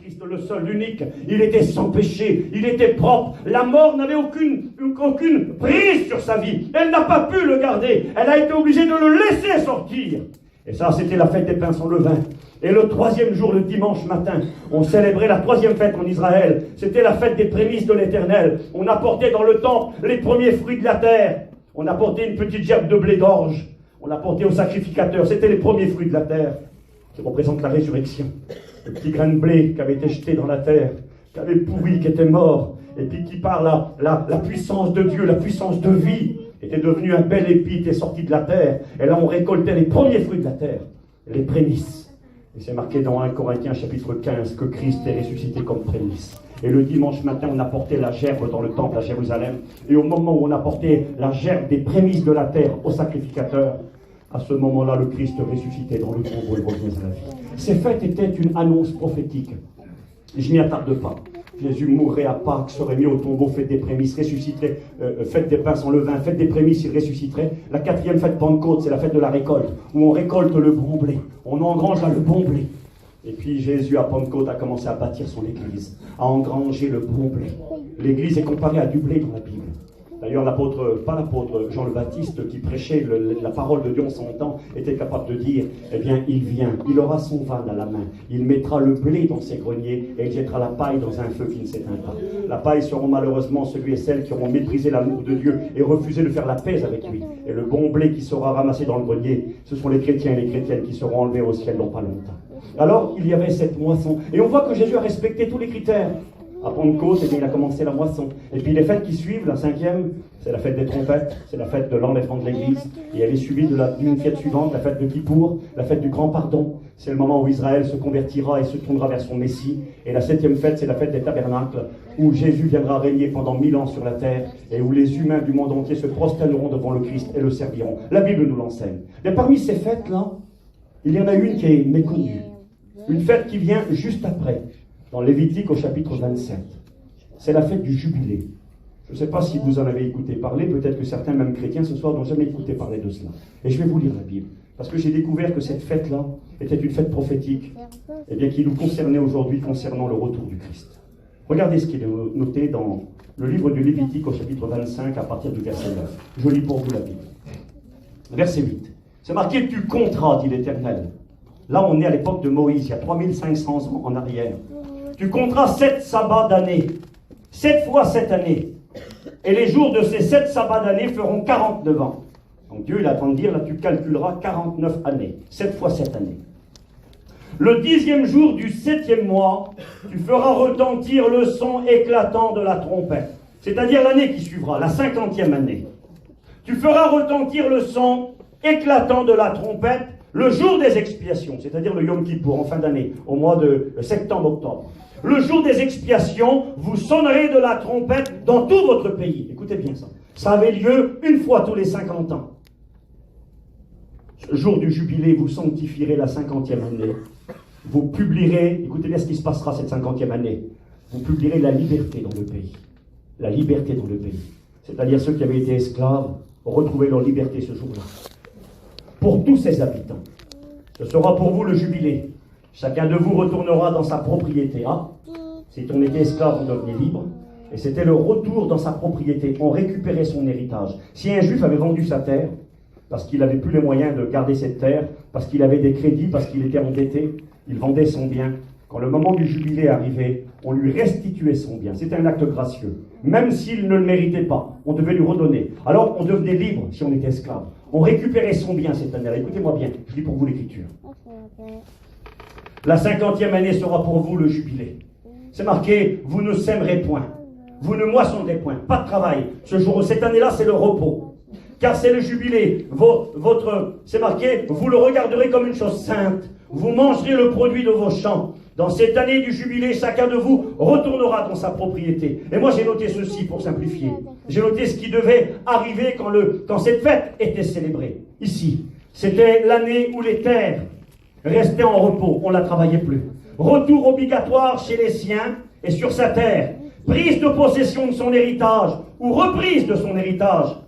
Christ, le seul, l'unique. Il était sans péché, il était propre. La mort n'avait aucune prise sur sa vie. Elle n'a pas pu le garder. Elle a été obligée de le laisser sortir. Et ça, c'était la fête des pains sans levain. Et le troisième jour, le dimanche matin, on célébrait la troisième fête en Israël. C'était la fête des prémices de l'Éternel. On apportait dans le temple les premiers fruits de la terre. On apportait une petite gerbe de blé d'orge. On l'apportait au sacrificateur. C'était les premiers fruits de la terre, qui représentent la résurrection. Le petit grain de blé qui avait été jeté dans la terre, qui avait pourri, qui était mort, et puis qui par la puissance de Dieu, la puissance de vie, était devenu un bel épi, était sorti de la terre. Et là, on récoltait les premiers fruits de la terre, les prémices. Et c'est marqué dans 1 Corinthiens chapitre 15 que Christ est ressuscité comme prémice. Et le dimanche matin, on apportait la gerbe dans le temple à Jérusalem. Et au moment où on apportait la gerbe des prémices de la terre au sacrificateur, à ce moment-là, le Christ ressuscitait dans le tombeau et revenait à la vie. Ces fêtes étaient une annonce prophétique. Je n'y attarde pas. Jésus mourrait à Pâques, serait mis au tombeau, fête des prémices, ressusciterait, fête des pains sans levain, fête des prémices, il ressusciterait. La quatrième fête Pentecôte, c'est la fête de la récolte, où on récolte le bon blé. On engrange là le bon blé. Et puis Jésus, à Pentecôte, a commencé à bâtir son église, à engranger le bon blé. L'église est comparée à du blé dans la Bible. D'ailleurs, pas l'apôtre Jean le Baptiste, qui prêchait la parole de Dieu en son temps, était capable de dire, eh bien, il vient, il aura son van à la main, il mettra le blé dans ses greniers, et il jettera la paille dans un feu qui ne s'éteint pas. La paille seront malheureusement celui et celles qui auront méprisé l'amour de Dieu et refusé de faire la paix avec lui. Et le bon blé qui sera ramassé dans le grenier, ce sont les chrétiens et les chrétiennes qui seront enlevés au ciel dans pas longtemps. Alors, il y avait cette moisson. Et on voit que Jésus a respecté tous les critères. À Pentecôte, eh bien, il a commencé la moisson. Et puis les fêtes qui suivent, la cinquième, c'est la fête des trompettes, c'est la fête de l'enlèvement de l'église. Et elle est suivie d'une fête suivante, la fête de Kippour, la fête du grand pardon. C'est le moment où Israël se convertira et se tournera vers son Messie. Et la septième fête, c'est la fête des tabernacles, où Jésus viendra régner pendant 1000 ans sur la terre, et où les humains du monde entier se prosterneront devant le Christ et le serviront. La Bible nous l'enseigne. Mais parmi ces fêtes-là, il y en a une qui est méconnue. Une fête qui vient juste après, dans Lévitique au chapitre 27. C'est la fête du jubilé. Je ne sais pas si vous en avez écouté parler, peut-être que certains, même chrétiens, ce soir, n'ont jamais écouté parler de cela. Et je vais vous lire la Bible, parce que j'ai découvert que cette fête-là était une fête prophétique, et bien qui nous concernait aujourd'hui concernant le retour du Christ. Regardez ce qui est noté dans le livre du Lévitique au chapitre 25, à partir du verset 9. Je lis pour vous la Bible. Verset 8. C'est marqué « Tu compteras, dit l'Éternel ». Là, on est à l'époque de Moïse, il y a 3500 ans en arrière. Tu compteras 7 sabbats d'année, 7 fois 7 années. Et les jours de ces 7 sabbats d'année feront 49 ans. Donc Dieu, il attend de dire, là, tu calculeras 49 années, 7 fois 7 années. Le 10e jour du 7e mois, tu feras retentir le son éclatant de la trompette. C'est-à-dire l'année qui suivra, la 50e année. Tu feras retentir le son éclatant de la trompette le jour des expiations, c'est-à-dire le Yom Kippour, en fin d'année, au mois de septembre-octobre. Le jour des expiations, vous sonnerez de la trompette dans tout votre pays. Écoutez bien ça. Ça avait lieu une fois tous les 50 ans. Le jour du jubilé, vous sanctifierez la 50e année. Vous publierez, écoutez bien ce qui se passera cette 50e année. Vous publierez la liberté dans le pays. La liberté dans le pays. C'est-à-dire ceux qui avaient été esclaves retrouver leur liberté ce jour-là. Pour tous ses habitants. Ce sera pour vous le jubilé. Chacun de vous retournera dans sa propriété. Ah, si on était esclave, on devenait libre. Et c'était le retour dans sa propriété. On récupérait son héritage. Si un juif avait vendu sa terre, parce qu'il n'avait plus les moyens de garder cette terre, parce qu'il avait des crédits, parce qu'il était endetté, il vendait son bien. Quand le moment du jubilé arrivait, on lui restituait son bien. C'était un acte gracieux. Même s'il ne le méritait pas, on devait lui redonner. Alors on devenait libre si on était esclave. On récupérait son bien cette année-là. Écoutez-moi bien, je lis pour vous l'écriture. La 50e année sera pour vous le jubilé. C'est marqué, vous ne sèmerez point. Vous ne moissonnerez point. Pas de travail. Ce jour, cette année-là, c'est le repos. Car c'est le jubilé. C'est marqué, vous le regarderez comme une chose sainte. Vous mangerez le produit de vos champs. Dans cette année du jubilé, chacun de vous retournera dans sa propriété. Et moi, j'ai noté ceci pour simplifier. J'ai noté ce qui devait arriver quand cette fête était célébrée. Ici, c'était l'année où les terres restaient en repos. On ne la travaillait plus. Retour obligatoire chez les siens et sur sa terre. Prise de possession de son héritage ou reprise de son héritage.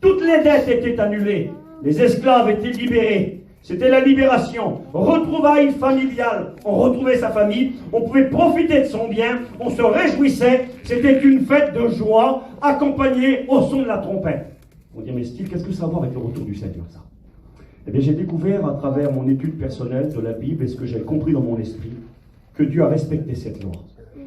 Toutes les dettes étaient annulées. Les esclaves étaient libérés. C'était la libération, retrouvailles familiales. On retrouvait sa famille, on pouvait profiter de son bien, on se réjouissait. C'était une fête de joie accompagnée au son de la trompette. On dit, mais Steve, qu'est-ce que ça a à voir avec le retour du Seigneur, ça? Eh bien, j'ai découvert à travers mon étude personnelle de la Bible et ce que j'ai compris dans mon esprit, que Dieu a respecté cette loi.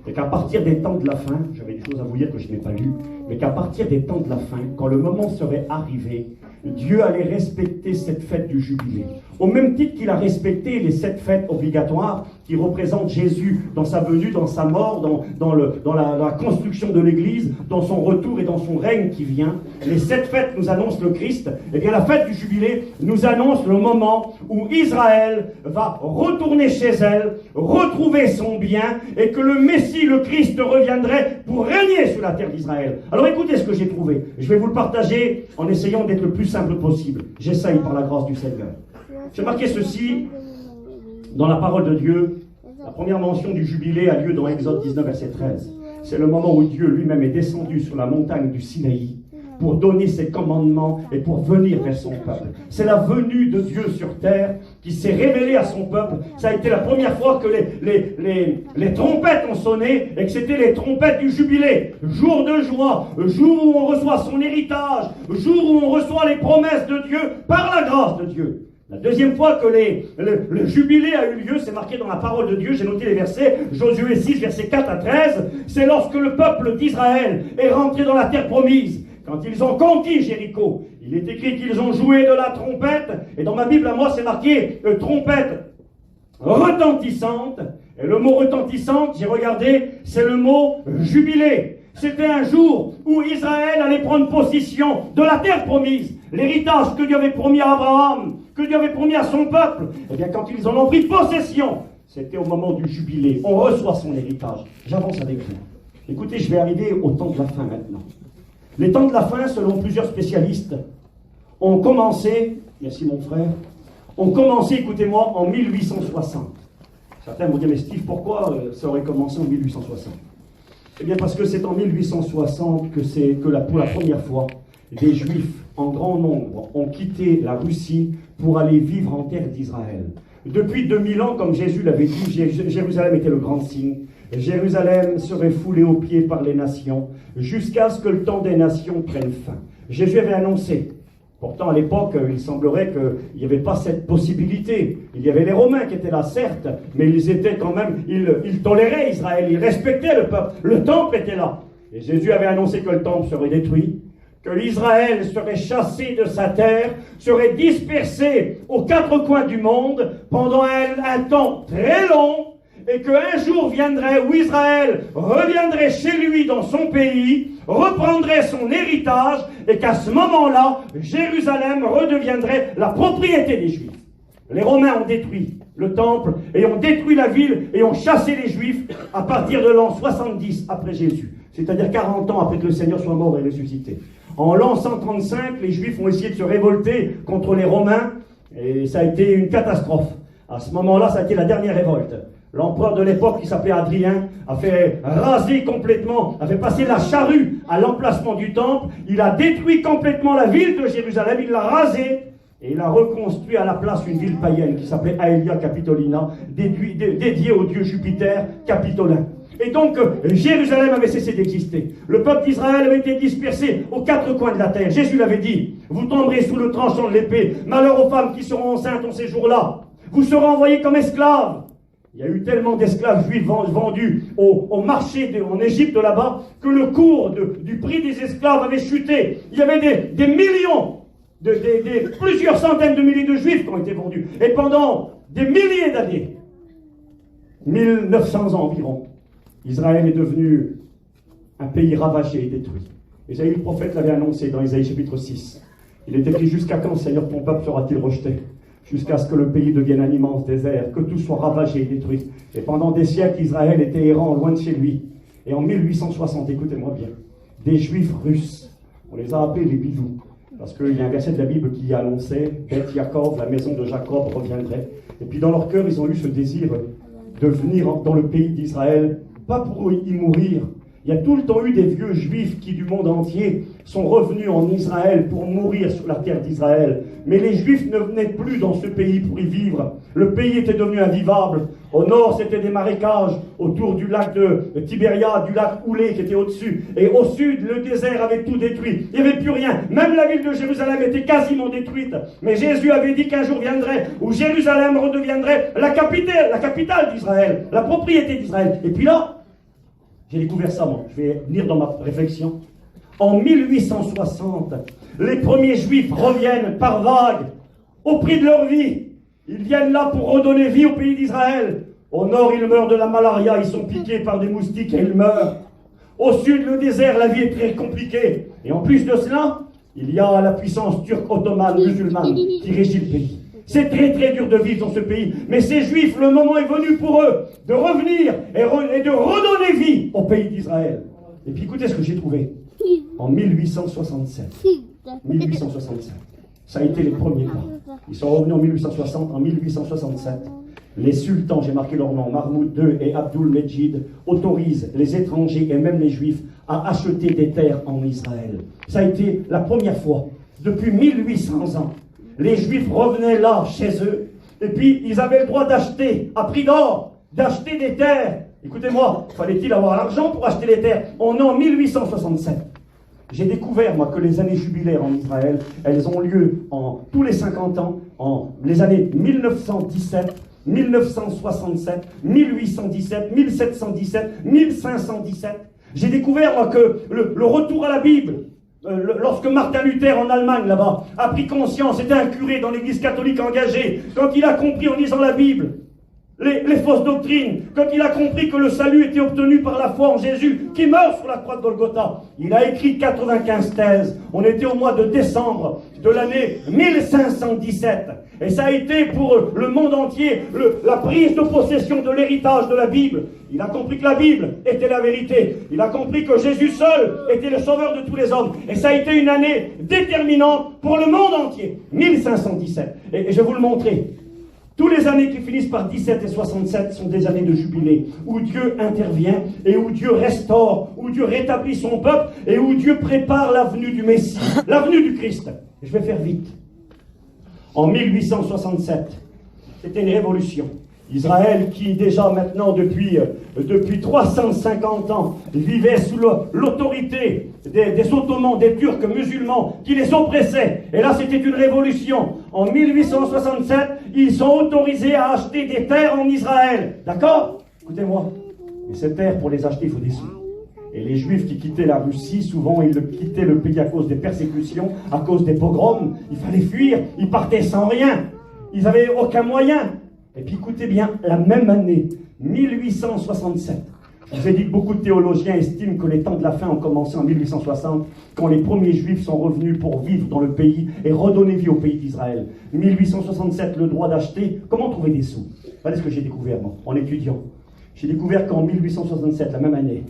Et qu'à partir des temps de la fin, j'avais des choses à vous dire que je n'ai pas lues, mais qu'à partir des temps de la fin, quand le moment serait arrivé, Dieu allait respecter cette fête du jubilé. Au même titre qu'il a respecté les 7 fêtes obligatoires qui représentent Jésus dans sa venue, dans sa mort, dans la construction de l'Église, dans son retour et dans son règne qui vient. Les 7 fêtes nous annoncent le Christ. Et bien la fête du jubilé nous annonce le moment où Israël va retourner chez elle, retrouver son bien, et que le Messie, le Christ, reviendrait pour régner sur la terre d'Israël. Alors écoutez ce que j'ai trouvé. Je vais vous le partager en essayant d'être le plus simple possible. J'essaye par la grâce du Seigneur. J'ai marqué ceci dans la parole de Dieu. La première mention du jubilé a lieu dans Exode 19, verset 13. C'est le moment où Dieu lui-même est descendu sur la montagne du Sinaï pour donner ses commandements et pour venir vers son peuple. C'est la venue de Dieu sur terre qui s'est révélée à son peuple. Ça a été la première fois que les trompettes ont sonné et que c'était les trompettes du jubilé. Jour de joie, jour où on reçoit son héritage, jour où on reçoit les promesses de Dieu par la grâce de Dieu. La deuxième fois que le jubilé a eu lieu, c'est marqué dans la parole de Dieu, j'ai noté les versets, Josué 6, versets 4 à 13, c'est lorsque le peuple d'Israël est rentré dans la terre promise. Quand ils ont conquis Jéricho, il est écrit qu'ils ont joué de la trompette, et dans ma Bible à moi c'est marqué trompette retentissante, et le mot retentissante, j'ai regardé, c'est le mot jubilé. C'était un jour où Israël allait prendre possession de la terre promise, l'héritage que Dieu avait promis à Abraham, que Dieu avait promis à son peuple. Et bien quand ils en ont pris possession, c'était au moment du jubilé, on reçoit son héritage. J'avance avec vous. Écoutez, je vais arriver au temps de la fin maintenant. Les temps de la fin, selon plusieurs spécialistes, ont commencé, merci mon frère, ont commencé, écoutez-moi, en 1860. Certains vont dire, mais Steve, pourquoi ça aurait commencé en 1860 ? Eh bien parce que c'est en 1860 que pour la première fois, des Juifs en grand nombre ont quitté la Russie pour aller vivre en terre d'Israël. Depuis 2000 ans, comme Jésus l'avait dit, Jérusalem était le grand signe. Jérusalem serait foulée aux pieds par les nations, jusqu'à ce que le temps des nations prenne fin. Jésus avait annoncé. Pourtant, à l'époque, il semblerait qu'il n'y avait pas cette possibilité. Il y avait les Romains qui étaient là, certes, mais ils étaient quand même, ils toléraient Israël, ils respectaient le peuple. Le temple était là. Et Jésus avait annoncé que le temple serait détruit, que l'Israël serait chassé de sa terre, serait dispersé aux 4 coins du monde pendant un temps très long, et qu'un jour viendrait où Israël reviendrait chez lui dans son pays, reprendrait son héritage, et qu'à ce moment-là, Jérusalem redeviendrait la propriété des Juifs. Les Romains ont détruit le temple, et ont détruit la ville, et ont chassé les Juifs à partir de l'an 70 après Jésus, c'est-à-dire 40 ans après que le Seigneur soit mort et ressuscité. En l'an 135, les Juifs ont essayé de se révolter contre les Romains, et ça a été une catastrophe. À ce moment-là, ça a été la dernière révolte. L'empereur de l'époque, qui s'appelait Adrien, a fait raser complètement, a fait passer la charrue à l'emplacement du temple. Il a détruit complètement la ville de Jérusalem, il l'a rasée, et il a reconstruit à la place une ville païenne qui s'appelait Aelia Capitolina, dédiée au dieu Jupiter Capitolin. Et donc, Jérusalem avait cessé d'exister. Le peuple d'Israël avait été dispersé aux 4 coins de la terre. Jésus l'avait dit, vous tomberez sous le tranchant de l'épée. Malheur aux femmes qui seront enceintes en ces jours-là. Vous serez envoyés comme esclaves. Il y a eu tellement d'esclaves juifs vendus au marché en Égypte là-bas que le cours du prix des esclaves avait chuté. Il y avait des millions, plusieurs centaines de milliers de juifs qui ont été vendus. Et pendant des milliers d'années, 1900 ans environ, Israël est devenu un pays ravagé et détruit. Ésaïe le prophète l'avait annoncé dans Ésaïe chapitre 6. Il est écrit, jusqu'à quand, Seigneur, ton peuple sera-t-il rejeté ? Jusqu'à ce que le pays devienne un immense désert, que tout soit ravagé et détruit. Et pendant des siècles, Israël était errant loin de chez lui. Et en 1860, écoutez-moi bien, des Juifs russes, on les a appelés les bidous, parce qu'il y a un verset de la Bible qui annonçait « Beth Yaakov, la maison de Jacob, reviendrait ». Et puis dans leur cœur, ils ont eu ce désir de venir dans le pays d'Israël, pas pour y mourir. Il y a tout le temps eu des vieux juifs qui, du monde entier, sont revenus en Israël pour mourir sur la terre d'Israël. Mais les juifs ne venaient plus dans ce pays pour y vivre. Le pays était devenu invivable. Au nord, c'était des marécages autour du lac de Tibériade, du lac Oulé qui était au-dessus. Et au sud, le désert avait tout détruit. Il n'y avait plus rien. Même la ville de Jérusalem était quasiment détruite. Mais Jésus avait dit qu'un jour viendrait où Jérusalem redeviendrait la capitale d'Israël, la propriété d'Israël. Et puis là, j'ai découvert ça, moi. Je vais venir dans ma réflexion. En 1860, les premiers juifs reviennent par vagues, au prix de leur vie. Ils viennent là pour redonner vie au pays d'Israël. Au nord, ils meurent de la malaria, ils sont piqués par des moustiques et ils meurent. Au sud, le désert, la vie est très compliquée. Et en plus de cela, il y a la puissance turque ottomane musulmane qui régit le pays. C'est très très dur de vivre dans ce pays. Mais ces juifs, le moment est venu pour eux de revenir et de redonner vie au pays d'Israël. Et puis écoutez ce que j'ai trouvé. En 1867. 1867. Ça a été les premiers pas. Ils sont revenus en 1860. En 1867, les sultans, j'ai marqué leur nom, Mahmoud II et Abdul Mejid, autorisent les étrangers et même les juifs à acheter des terres en Israël. Ça a été la première fois depuis 1800 ans. Les juifs revenaient là, chez eux, et puis ils avaient le droit d'acheter, à prix d'or, d'acheter des terres. Écoutez-moi, fallait-il avoir l'argent pour acheter les terres? On est en 1867. J'ai découvert, moi, que les années jubilaires en Israël, elles ont lieu tous les 50 ans, en les années 1917, 1967, 1817, 1717, 1517. J'ai découvert, moi, que le retour à la Bible, lorsque Martin Luther en Allemagne là-bas a pris conscience, c'était un curé dans l'église catholique engagé, quand il a compris en lisant la Bible les fausses doctrines, quand il a compris que le salut était obtenu par la foi en Jésus qui meurt sur la croix de Golgotha, il a écrit 95 thèses. On était au mois de décembre de l'année 1517 et ça a été pour le monde entier la prise de possession de l'héritage de la Bible. Il a compris que la Bible était la vérité. Il a compris que Jésus seul était le sauveur de tous les hommes. Et ça a été une année déterminante pour le monde entier. 1517. Et je vais vous le montrer. Tous les années qui finissent par 17 et 67 sont des années de jubilé, où Dieu intervient et où Dieu restaure, où Dieu rétablit son peuple et où Dieu prépare la venue du Messie, la venue du Christ. Et je vais faire vite. En 1867, c'était une révolution. Israël qui déjà maintenant depuis 350 ans vivait sous l'autorité des Ottomans, des Turcs musulmans qui les oppressaient. Et là c'était une révolution. En 1867, ils sont autorisés à acheter des terres en Israël. D'accord? Écoutez-moi. Et ces terres, pour les acheter, il faut des sous. Et les Juifs qui quittaient la Russie, souvent ils quittaient le pays à cause des persécutions, à cause des pogroms. Il fallait fuir, ils partaient sans rien. Ils n'avaient aucun moyen. Et puis écoutez bien, la même année, 1867, je vous ai dit que beaucoup de théologiens estiment que les temps de la fin ont commencé en 1860, quand les premiers Juifs sont revenus pour vivre dans le pays et redonner vie au pays d'Israël. 1867, le droit d'acheter. Comment trouver des sous? Voilà ce que j'ai découvert, moi, en étudiant. J'ai découvert qu'en 1867, la même année,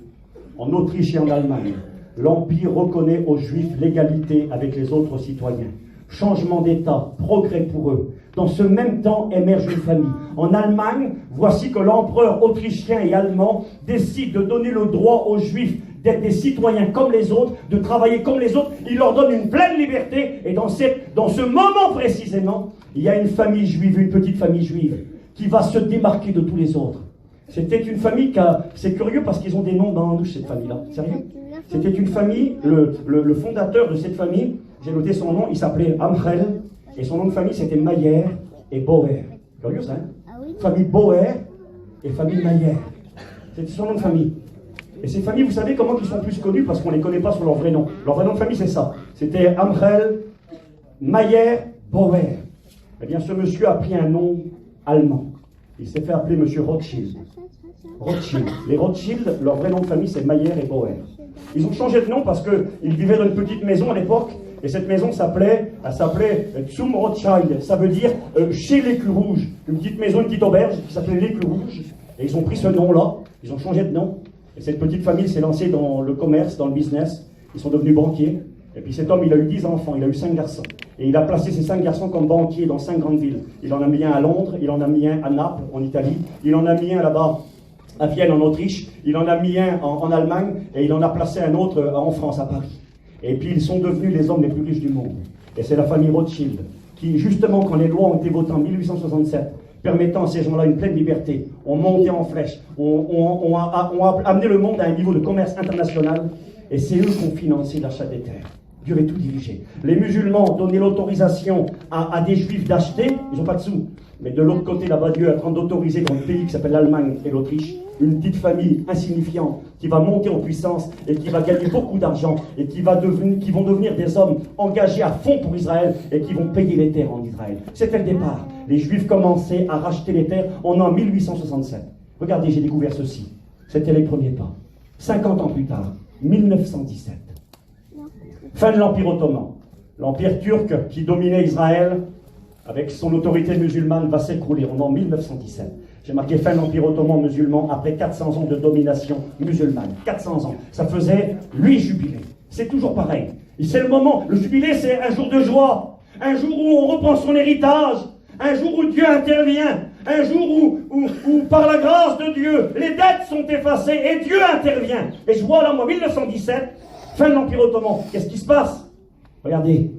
en Autriche et en Allemagne, l'Empire reconnaît aux Juifs l'égalité avec les autres citoyens. Changement d'État, progrès pour eux. Dans ce même temps émerge une famille. En Allemagne, voici que l'empereur autrichien et allemand décide de donner le droit aux Juifs d'être des citoyens comme les autres, de travailler comme les autres. Il leur donne une pleine liberté. Et dans ce moment précisément, il y a une famille juive, une petite famille juive, qui va se démarquer de tous les autres. C'était une famille c'est curieux parce qu'ils ont des noms dans nous, cette famille-là. Sérieux? C'était une famille, le fondateur de cette famille, j'ai noté son nom, il s'appelait Amrel, et son nom de famille c'était Mayer et Bauer. Curieux ça, hein? Famille Bauer et famille Mayer. C'était son nom de famille. Et ces familles, vous savez comment ils sont plus connus? Parce qu'on ne les connaît pas sous leur vrai nom. Leur vrai nom de famille c'est ça. C'était Amrel, Mayer, Bauer. Eh bien ce monsieur a pris un nom allemand. Il s'est fait appeler monsieur Rothschild. Rothschild. Les Rothschild, leur vrai nom de famille c'est Mayer et Bauer. Ils ont changé de nom parce qu'ils vivaient dans une petite maison à l'époque, et cette maison s'appelait Zum Rothschild, ça veut dire chez l'écu rouge. Une petite maison, une petite auberge qui s'appelait l'écu rouge, et ils ont pris ce nom-là, ils ont changé de nom, et cette petite famille s'est lancée dans le commerce, dans le business, ils sont devenus banquiers, et puis cet homme, il a eu 10 enfants, il a eu 5 garçons, et il a placé ces 5 garçons comme banquiers dans 5 grandes villes. Il en a mis un à Londres, il en a mis un à Naples, en Italie, il en a mis un là-bas à Vienne en Autriche, il en a mis un en Allemagne et il en a placé un autre en France, à Paris. Et puis ils sont devenus les hommes les plus riches du monde. Et c'est la famille Rothschild qui, justement, quand les lois ont été votées en 1867, permettant à ces gens-là une pleine liberté, ont monté en flèche, ont amené le monde à un niveau de commerce international, et c'est eux qui ont financé l'achat des terres. Dieu avait tout dirigé. Les musulmans ont donné l'autorisation à des juifs d'acheter, ils n'ont pas de sous. Mais de l'autre côté, là-bas, Dieu est en train d'autoriser dans le pays qui s'appelle l'Allemagne et l'Autriche, une petite famille insignifiante qui va monter en puissance et qui va gagner beaucoup d'argent et qui vont devenir des hommes engagés à fond pour Israël et qui vont payer les terres en Israël. C'était le départ. Les Juifs commençaient à racheter les terres en 1867. Regardez, j'ai découvert ceci. C'était les premiers pas. 50 ans plus tard, 1917. Fin de l'Empire ottoman. L'Empire turc qui dominait Israël avec son autorité musulmane va s'écrouler en 1917. J'ai marqué fin de l'Empire ottoman musulman après 400 ans de domination musulmane. 400 ans. Ça faisait 8 jubilés. C'est toujours pareil. Et c'est le moment. Le jubilé, c'est un jour de joie. Un jour où on reprend son héritage. Un jour où Dieu intervient. Un jour où par la grâce de Dieu, les dettes sont effacées et Dieu intervient. Et je vois là, moi, 1917, fin de l'Empire ottoman. Qu'est-ce qui se passe? Regardez.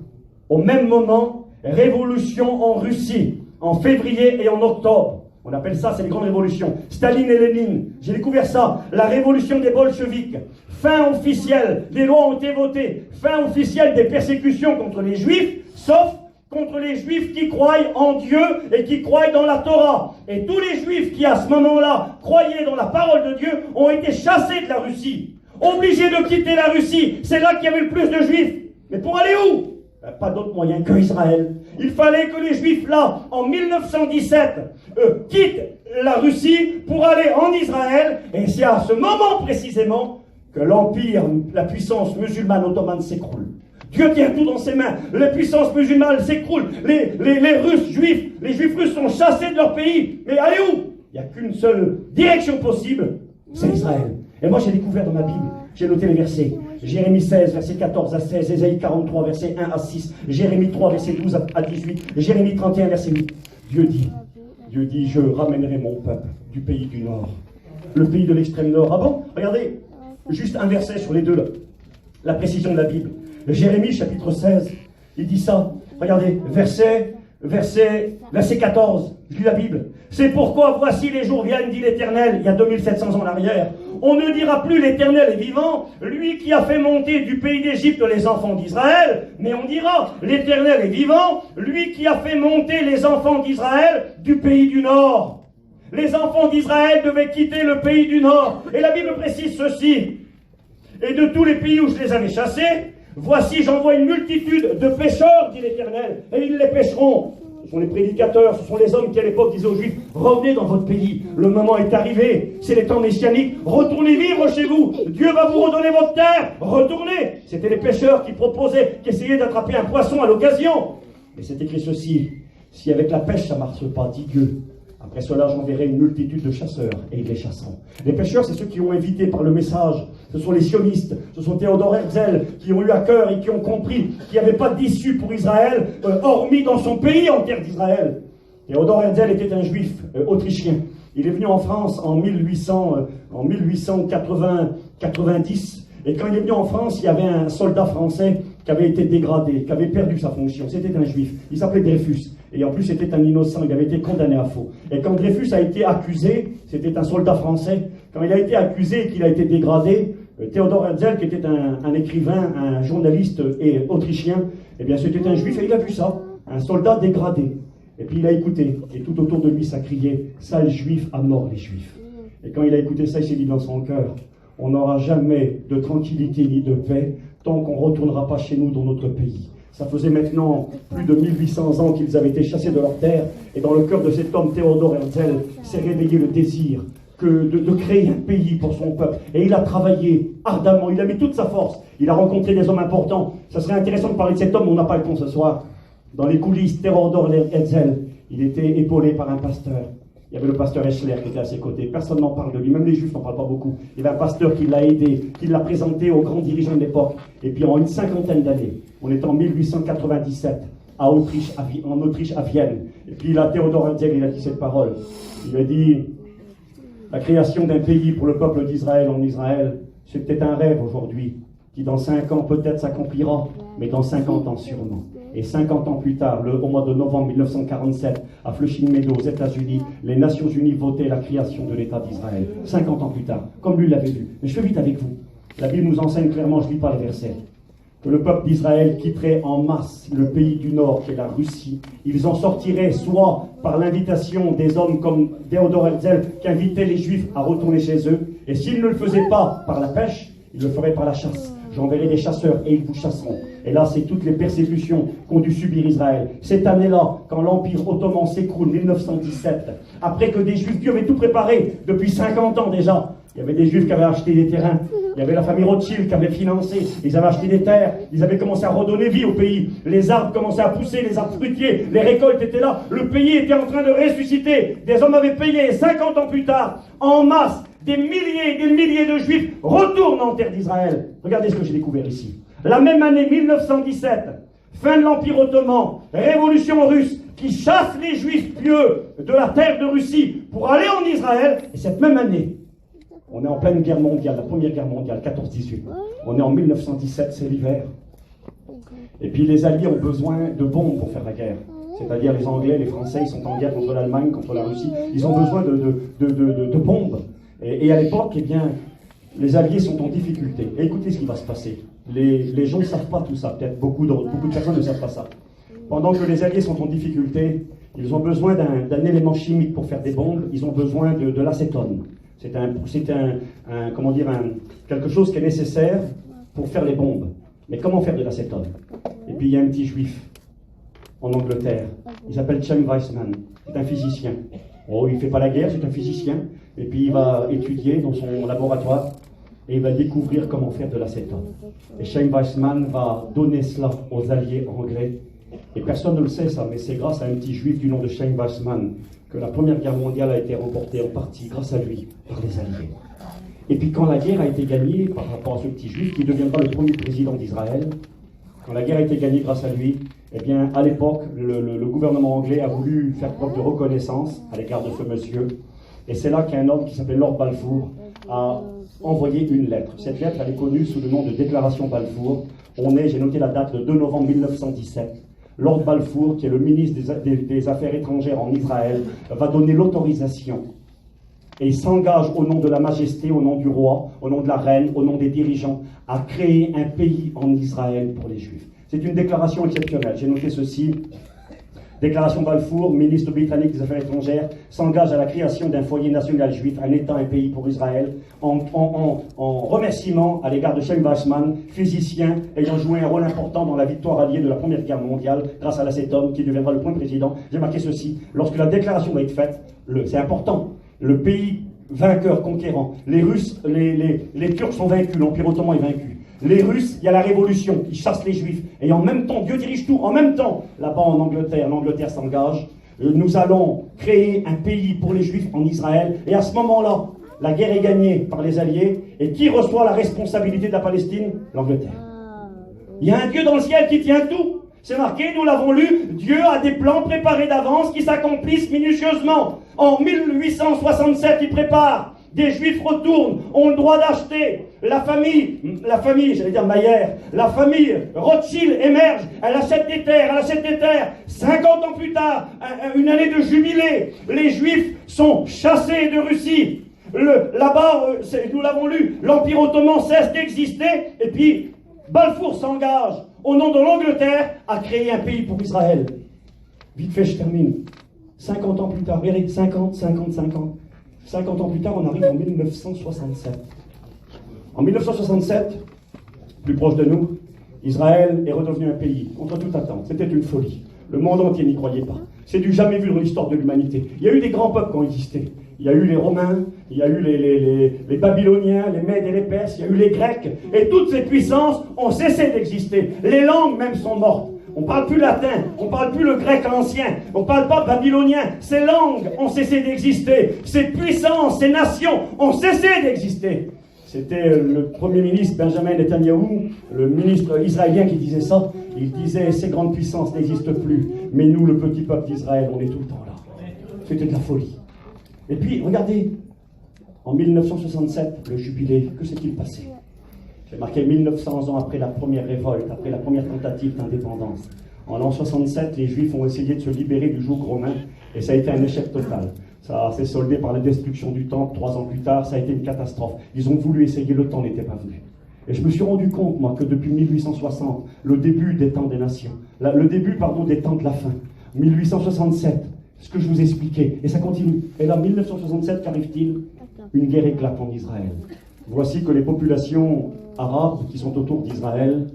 Au même moment, révolution en Russie, en février et en octobre. On appelle ça, c'est les grandes révolutions. Staline et Lénine, j'ai découvert ça. La révolution des bolcheviks. Fin officielle, les lois ont été votées. Fin officielle des persécutions contre les juifs, sauf contre les juifs qui croient en Dieu et qui croient dans la Torah. Et tous les juifs qui, à ce moment-là, croyaient dans la parole de Dieu, ont été chassés de la Russie. Obligés de quitter la Russie. C'est là qu'il y avait le plus de juifs. Mais pour aller où? Pas d'autre moyen que Israël. Il fallait que les Juifs, là, en 1917, quittent la Russie pour aller en Israël. Et c'est à ce moment précisément que l'empire, la puissance musulmane ottomane s'écroule. Dieu tient tout dans ses mains. Les puissances musulmanes s'écroulent. Les Russes juifs, les Juifs russes sont chassés de leur pays. Mais allez où? Il n'y a qu'une seule direction possible, c'est Israël. Et moi j'ai découvert dans ma Bible, j'ai noté les versets. Jérémie 16, verset 14 à 16, Ésaïe 43, verset 1 à 6, Jérémie 3, verset 12 à 18, Jérémie 31, verset 8. Dieu dit, je ramènerai mon peuple du pays du Nord, le pays de l'extrême Nord. Ah bon? Regardez, juste un verset sur les deux là. La précision de la Bible. Jérémie chapitre 16, il dit ça. Regardez, verset 14, je lis la Bible. C'est pourquoi voici les jours viennent, dit l'Éternel, il y a 2700 ans en arrière. On ne dira plus l'Éternel est vivant, lui qui a fait monter du pays d'Égypte les enfants d'Israël, mais on dira l'Éternel est vivant, lui qui a fait monter les enfants d'Israël du pays du Nord. Les enfants d'Israël devaient quitter le pays du Nord. Et la Bible précise ceci. Et de tous les pays où je les avais chassés, voici j'envoie une multitude de pécheurs, dit l'Éternel, et ils les pêcheront. Ce sont les prédicateurs, ce sont les hommes qui à l'époque disaient aux Juifs, revenez dans votre pays, le moment est arrivé, c'est les temps messianiques, retournez vivre chez vous, Dieu va vous redonner votre terre, retournez. C'était les pêcheurs qui proposaient, qui essayaient d'attraper un poisson à l'occasion. Et c'est écrit ceci, si avec la pêche ça ne marche pas, dit Dieu, après cela j'enverrai une multitude de chasseurs, et ils les chasseront. Les pêcheurs, c'est ceux qui ont invité par le message, ce sont les sionistes, ce sont Théodore Herzl, qui ont eu à cœur et qui ont compris qu'il n'y avait pas d'issue pour Israël, hormis dans son pays, en terre d'Israël. Théodore Herzl était un juif autrichien. Il est venu en France en 1890, et quand il est venu en France, il y avait un soldat français qui avait été dégradé, qui avait perdu sa fonction. C'était un juif. Il s'appelait Dreyfus. Et en plus, c'était un innocent. Il avait été condamné à faux. Et quand Dreyfus a été accusé, c'était un soldat français, quand il a été accusé et qu'il a été dégradé, Théodore Herzl, qui était un écrivain, un journaliste et autrichien, eh bien, c'était un juif et il a vu ça. Un soldat dégradé. Et puis il a écouté. Et tout autour de lui, ça criait « Sale juif, à mort les juifs ». Et quand il a écouté ça, il s'est dit dans son cœur « On n'aura jamais de tranquillité ni de paix tant qu'on ne retournera pas chez nous dans notre pays ». Ça faisait maintenant plus de 1800 ans qu'ils avaient été chassés de leur terre. Et dans le cœur de cet homme, Théodore Herzl, s'est réveillé le désir de créer un pays pour son peuple. Et il a travaillé ardemment, il a mis toute sa force. Il a rencontré des hommes importants. Ça serait intéressant de parler de cet homme, mais on n'a pas le temps ce soir. Dans les coulisses, Théodore Herzl, il était épaulé par un pasteur. Il y avait le pasteur Eschler qui était à ses côtés. Personne n'en parle de lui, même les juifs n'en parlent pas beaucoup. Il y avait un pasteur qui l'a aidé, qui l'a présenté aux grands dirigeants de l'époque. Et puis en une cinquantaine d'années, on est en 1897, en Autriche, à Vienne. Et puis là, Théodore Herzl, il a dit cette parole. Il a dit La création d'un pays pour le peuple d'Israël en Israël, c'est peut-être un rêve aujourd'hui, qui dans 5 ans peut-être s'accomplira, mais dans 50 ans sûrement. Et 50 ans plus tard, au mois de novembre 1947, à Flushing Meadows, aux États-Unis, les Nations Unies votaient la création de l'État d'Israël. 50 ans plus tard, comme lui l'avait vu. Mais je fais vite avec vous. La Bible nous enseigne clairement, je ne lis pas les versets, que le peuple d'Israël quitterait en masse le pays du Nord, qui est la Russie. Ils en sortiraient soit par l'invitation des hommes comme Theodor Herzl, qui invitait les Juifs à retourner chez eux, et s'ils ne le faisaient pas par la pêche, ils le feraient par la chasse. J'enverrai des chasseurs et ils vous chasseront. Et là, c'est toutes les persécutions qu'ont dû subir Israël. Cette année-là, quand l'Empire ottoman s'écroule, 1917, après que des Juifs, Dieu avait tout préparé depuis 50 ans déjà. Il y avait des Juifs qui avaient acheté des terrains. Il y avait la famille Rothschild qui avait financé. Ils avaient acheté des terres. Ils avaient commencé à redonner vie au pays. Les arbres commençaient à pousser, les arbres fruitiers. Les récoltes étaient là. Le pays était en train de ressusciter. Des hommes avaient payé. 50 ans plus tard, en masse, des milliers et des milliers de Juifs retournent en terre d'Israël. Regardez ce que j'ai découvert ici. La même année, 1917, fin de l'Empire ottoman, révolution russe, qui chasse les Juifs pieux de la terre de Russie pour aller en Israël. Et cette même année, on est en pleine guerre mondiale, la première guerre mondiale, 14-18. On est en 1917, c'est l'hiver. Et puis les Alliés ont besoin de bombes pour faire la guerre. C'est-à-dire les Anglais, les Français, ils sont en guerre contre l'Allemagne, contre la Russie. Ils ont besoin de bombes. Et à l'époque, eh bien, les Alliés sont en difficulté. Et écoutez ce qui va se passer. Les gens ne savent pas tout ça. Peut-être beaucoup de personnes ne savent pas ça. Pendant que les Alliés sont en difficulté, ils ont besoin d'un élément chimique pour faire des bombes. Ils ont besoin de l'acétone. C'est quelque chose qui est nécessaire pour faire les bombes. Mais comment faire de l'acétone? Et puis il y a un petit juif en Angleterre. Il s'appelle Chaim Weizmann. C'est un physicien. Oh, il ne fait pas la guerre, c'est un physicien. Et puis il va étudier dans son laboratoire et il va découvrir comment faire de l'acétone. Et Chaim Weizmann va donner cela aux Alliés anglais. Et personne ne le sait ça, mais c'est grâce à un petit juif du nom de Chaim Weizmann que la Première Guerre mondiale a été remportée en partie grâce à lui, par les Alliés. Et puis quand la guerre a été gagnée par rapport à ce petit juif qui deviendra le premier président d'Israël, quand la guerre a été gagnée grâce à lui, eh bien à l'époque, le gouvernement anglais a voulu faire preuve de reconnaissance à l'égard de ce monsieur. Et c'est là qu'un homme qui s'appelle Lord Balfour a envoyé une lettre. Cette lettre, elle est connue sous le nom de Déclaration Balfour. J'ai noté la date, le 2 novembre 1917. Lord Balfour, qui est le ministre des Affaires étrangères en Israël, va donner l'autorisation. Et il s'engage au nom de la majesté, au nom du roi, au nom de la reine, au nom des dirigeants, à créer un pays en Israël pour les Juifs. C'est une déclaration exceptionnelle. J'ai noté ceci. Déclaration Balfour, ministre britannique des Affaires étrangères, s'engage à la création d'un foyer national juif, un État, un pays pour Israël, en remerciement à l'égard de Chaim Weizmann, physicien ayant joué un rôle important dans la victoire alliée de la Première Guerre mondiale, grâce à cet homme qui deviendra le premier président. J'ai marqué ceci. Lorsque la déclaration va être faite, c'est important, le pays vainqueur, conquérant, les Russes, les Turcs sont vaincus, l'Empire ottoman est vaincu. Les Russes, il y a la révolution, ils chassent les Juifs. Et en même temps, Dieu dirige tout. En même temps, là-bas en Angleterre, l'Angleterre s'engage. Nous allons créer un pays pour les Juifs en Israël. Et à ce moment-là, la guerre est gagnée par les Alliés. Et qui reçoit la responsabilité de la Palestine? L'Angleterre. Il y a un Dieu dans le ciel qui tient tout. C'est marqué, nous l'avons lu, Dieu a des plans préparés d'avance qui s'accomplissent minutieusement. En 1867, il prépare. Des Juifs retournent, ont le droit d'acheter. La famille, j'allais dire Mayer, la famille Rothschild émerge, elle achète des terres. 50 ans plus tard, une année de jubilé, les Juifs sont chassés de Russie. Là-bas, nous l'avons lu, l'Empire ottoman cesse d'exister, et puis Balfour s'engage, au nom de l'Angleterre, à créer un pays pour Israël. Vite fait, je termine. 50 ans plus tard, regardez, 50 ans plus tard, on arrive en 1967. En 1967, plus proche de nous, Israël est redevenu un pays, contre toute attente. C'était une folie. Le monde entier n'y croyait pas. C'est du jamais vu dans l'histoire de l'humanité. Il y a eu des grands peuples qui ont existé. Il y a eu les Romains, il y a eu les Babyloniens, les Mèdes et les Perses, il y a eu les Grecs. Et toutes ces puissances ont cessé d'exister. Les langues même sont mortes. On ne parle plus latin, on ne parle plus le grec ancien, on ne parle pas babylonien. Ces langues ont cessé d'exister. Ces puissances, ces nations ont cessé d'exister. C'était le premier ministre Benjamin Netanyahou, le ministre israélien qui disait ça. Il disait, ces grandes puissances n'existent plus, mais nous, le petit peuple d'Israël, on est tout le temps là. C'était de la folie. Et puis, regardez, En 1967, le jubilé, que s'est-il passé? J'ai marqué 1900 ans après la première révolte, après la première tentative d'indépendance. En l'an 67, les Juifs ont essayé de se libérer du joug romain et ça a été un échec total. Ça s'est soldé par la destruction du temple. 3 ans plus tard, ça a été une catastrophe. Ils ont voulu essayer, le temps n'était pas venu. Et je me suis rendu compte, moi, que depuis 1860, le début des temps des nations, le début, pardon, des temps de la fin, 1867, ce que je vous expliquais, et ça continue. Et là, 1967, qu'arrive-t-il? Une guerre éclate en Israël. Voici que les populations arabes qui sont autour d'Israël,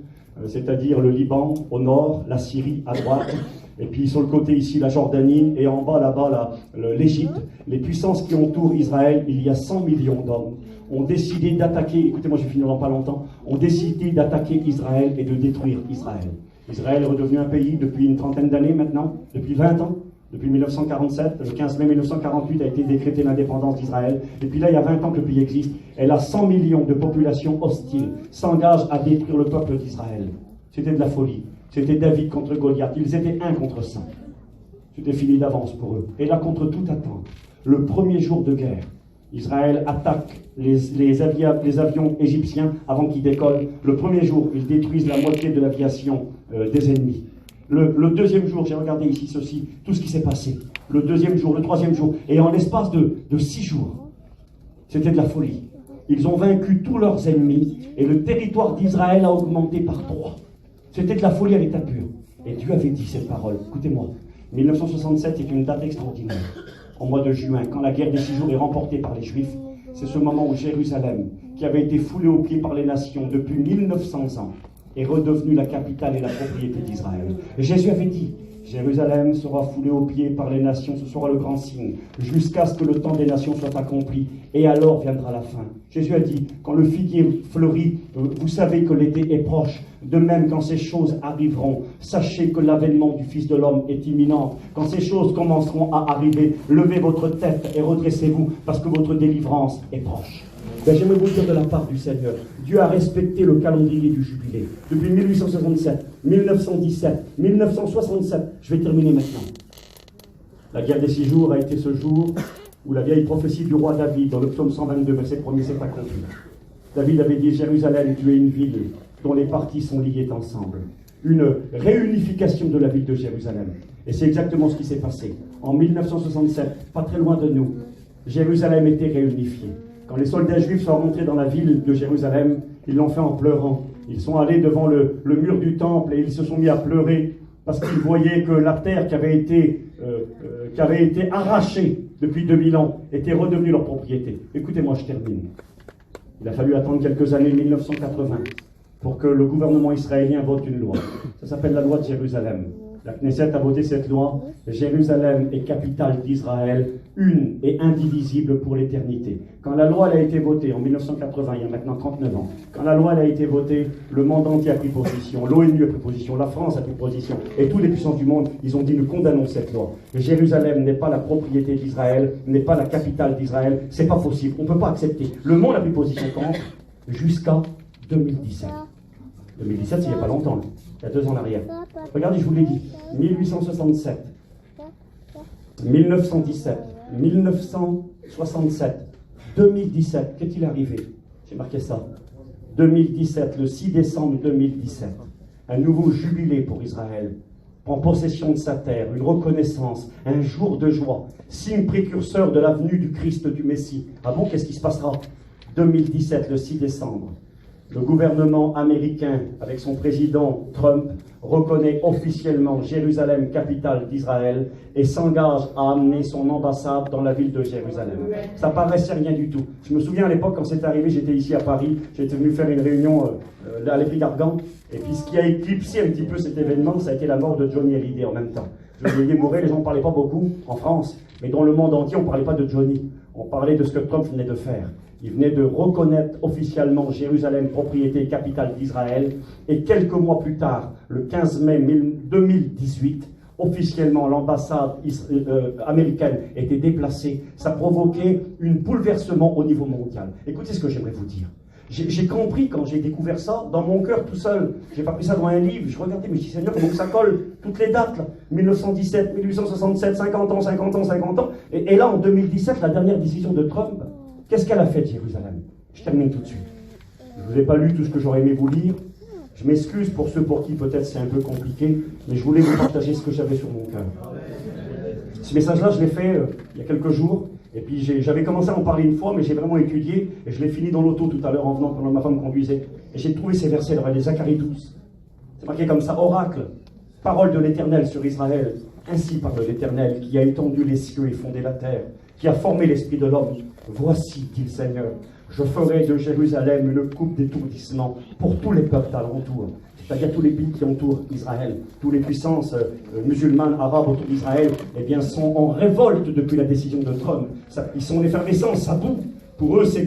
c'est-à-dire le Liban au nord, la Syrie à droite, et puis sur le côté ici la Jordanie, et en bas là-bas l'Égypte, les puissances qui entourent Israël, il y a 100 millions d'hommes, ont décidé d'attaquer, écoutez-moi je vais finir dans pas longtemps, ont décidé d'attaquer Israël et de détruire Israël. Israël est redevenu un pays depuis une trentaine d'années maintenant, depuis 20 ans. Depuis 1947, le 15 mai 1948 a été décrétée l'indépendance d'Israël. Et puis là, il y a 20 ans que le pays existe. Elle a 100 millions de population hostile, s'engage à détruire le peuple d'Israël. C'était de la folie. C'était David contre Goliath. Ils étaient 1 contre 100. C'était fini d'avance pour eux. Et là, contre toute attente, le premier jour de guerre, Israël attaque les avions égyptiens avant qu'ils décollent. Le premier jour, ils détruisent la moitié de l'aviation des ennemis. Le deuxième jour, j'ai regardé ici ceci, tout ce qui s'est passé. Le deuxième jour, le troisième jour. Et en l'espace de 6 jours, c'était de la folie. Ils ont vaincu tous leurs ennemis et le territoire d'Israël a augmenté par 3. C'était de la folie à l'état pur. Et Dieu avait dit cette parole. Écoutez-moi, 1967 est une date extraordinaire. Au mois de juin, quand la guerre des 6 jours est remportée par les Juifs, c'est ce moment où Jérusalem, qui avait été foulée aux pieds par les nations depuis 1900 ans, est redevenue la capitale et la propriété d'Israël. Et Jésus avait dit, Jérusalem sera foulée aux pieds par les nations, ce sera le grand signe, jusqu'à ce que le temps des nations soit accompli, et alors viendra la fin. Jésus a dit, quand le figuier fleurit, vous savez que l'été est proche. De même, quand ces choses arriveront, sachez que l'avènement du Fils de l'homme est imminent. Quand ces choses commenceront à arriver, levez votre tête et redressez-vous, parce que votre délivrance est proche. Ben, j'aimerais vous dire de la part du Seigneur, Dieu a respecté le calendrier du jubilé. Depuis 1867, 1917, 1967, je vais terminer maintenant. La guerre des 6 jours a été ce jour où la vieille prophétie du roi David, dans le psaume 122, verset 1er, s'est accomplie. David avait dit, Jérusalem, tu es une ville dont les parties sont liées ensemble. Une réunification de la ville de Jérusalem. Et c'est exactement ce qui s'est passé. En 1967, pas très loin de nous, Jérusalem était réunifiée. Quand les soldats juifs sont rentrés dans la ville de Jérusalem, ils l'ont fait en pleurant. Ils sont allés devant le mur du temple et ils se sont mis à pleurer parce qu'ils voyaient que la terre qui avait été arrachée depuis 2000 ans était redevenue leur propriété. Écoutez-moi, je termine. Il a fallu attendre quelques années, 1980, pour que le gouvernement israélien vote une loi. Ça s'appelle la loi de Jérusalem. La Knesset a voté cette loi. Jérusalem est capitale d'Israël, une et indivisible pour l'éternité. Quand la loi a été votée en 1980, il y a maintenant 39 ans, quand la loi a été votée, le monde entier a pris position, l'ONU a pris position, la France a pris position, et toutes les puissances du monde, ils ont dit nous condamnons cette loi. Jérusalem n'est pas la propriété d'Israël, n'est pas la capitale d'Israël, c'est pas possible, on ne peut pas accepter. Le monde a pris position contre jusqu'à 2017. 2017, c'est il n'y a pas longtemps, il y a 2 ans en arrière. Regardez, je vous l'ai dit, 1867, 1917, 1967, 2017, qu'est-il arrivé? J'ai marqué ça. 2017, le 6 décembre 2017, un nouveau jubilé pour Israël, prend possession de sa terre, une reconnaissance, un jour de joie, signe précurseur de la venue du Christ, du Messie. Ah bon, qu'est-ce qui se passera? 2017, le 6 décembre. Le gouvernement américain, avec son président Trump, reconnaît officiellement Jérusalem, capitale d'Israël, et s'engage à amener son ambassade dans la ville de Jérusalem. Ça paraissait rien du tout. Je me souviens à l'époque, quand c'est arrivé, j'étais ici à Paris, j'étais venu faire une réunion à l'Épée Gargan, et puis ce qui a éclipsé un petit peu cet événement, ça a été la mort de Johnny Hallyday en même temps. Johnny Hallyday mourait, les gens ne parlaient pas beaucoup en France, mais dans le monde entier, on ne parlait pas de Johnny. On parlait de ce que Trump venait de faire. Il venait de reconnaître officiellement Jérusalem, propriété capitale d'Israël. Et quelques mois plus tard, le 15 mai 2018, officiellement l'ambassade américaine était déplacée. Ça provoquait un bouleversement au niveau mondial. Écoutez ce que j'aimerais vous dire. J'ai compris quand j'ai découvert ça, dans mon cœur tout seul. J'ai pas pris ça dans un livre. Je regardais, mais je dis Seigneur, comment ça colle toutes les dates là. 1917, 1867, 50 ans, 50 ans, 50 ans. Et là, en 2017, la dernière décision de Trump, Qu'est-ce qu'elle a fait, Jérusalem? Je termine tout de suite. Je ne vous ai pas lu tout ce que j'aurais aimé vous lire. Je m'excuse pour ceux pour qui peut-être c'est un peu compliqué, mais je voulais vous partager ce que j'avais sur mon cœur. Ce message-là, je l'ai fait il y a quelques jours, et puis j'avais commencé à en parler une fois, mais j'ai vraiment étudié, et je l'ai fini dans l'auto tout à l'heure en venant pendant que ma femme conduisait. Et j'ai trouvé ces versets, là, les Zacharie 12. C'est marqué comme ça, oracle, parole de l'Éternel sur Israël. Ainsi parle l'Éternel, qui a étendu les cieux et fondé la terre, qui a formé l'esprit de l'homme. Voici, dit le Seigneur, je ferai de Jérusalem une coupe d'étourdissement pour tous les peuples alentours. C'est-à-dire tous les pays qui entourent Israël, toutes les puissances musulmanes, arabes autour d'Israël, eh bien, sont en révolte depuis la décision de Trump. Ils sont en effervescence, à bout. Pour eux, c'est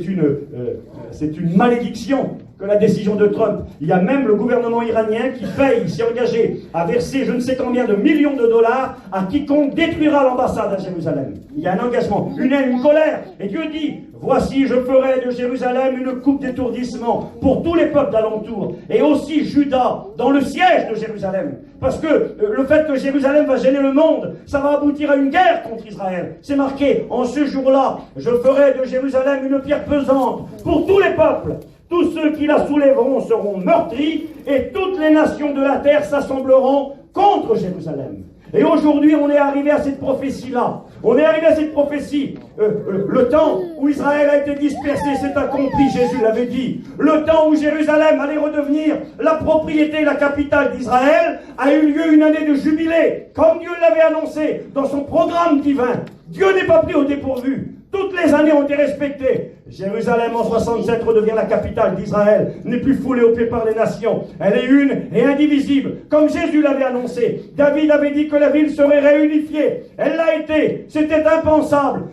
une malédiction que la décision de Trump. Il y a même le gouvernement iranien qui paye, il s'est engagé à verser je ne sais combien de millions de dollars à quiconque détruira l'ambassade à Jérusalem. Il y a un engagement, une haine, une colère. Et Dieu dit, voici, je ferai de Jérusalem une coupe d'étourdissement pour tous les peuples d'alentour. Et aussi Juda, dans le siège de Jérusalem. Parce que le fait que Jérusalem va gêner le monde, ça va aboutir à une guerre contre Israël. C'est marqué, en ce jour-là, je ferai de Jérusalem une pierre pesante pour tous les peuples. Tous ceux qui la soulèveront seront meurtris et toutes les nations de la terre s'assembleront contre Jérusalem. Et aujourd'hui, on est arrivé à cette prophétie-là. On est arrivé à cette prophétie. Le temps où Israël a été dispersé s'est accompli, Jésus l'avait dit. Le temps où Jérusalem allait redevenir la propriété, la capitale d'Israël, a eu lieu une année de jubilé, comme Dieu l'avait annoncé dans son programme divin. Dieu n'est pas pris au dépourvu. Toutes les années ont été respectées. Jérusalem en 67 redevient la capitale d'Israël, n'est plus foulée aux pieds par les nations. Elle est une et indivisible, comme Jésus l'avait annoncé. David avait dit que la ville serait réunifiée. Elle l'a été. C'était impensable.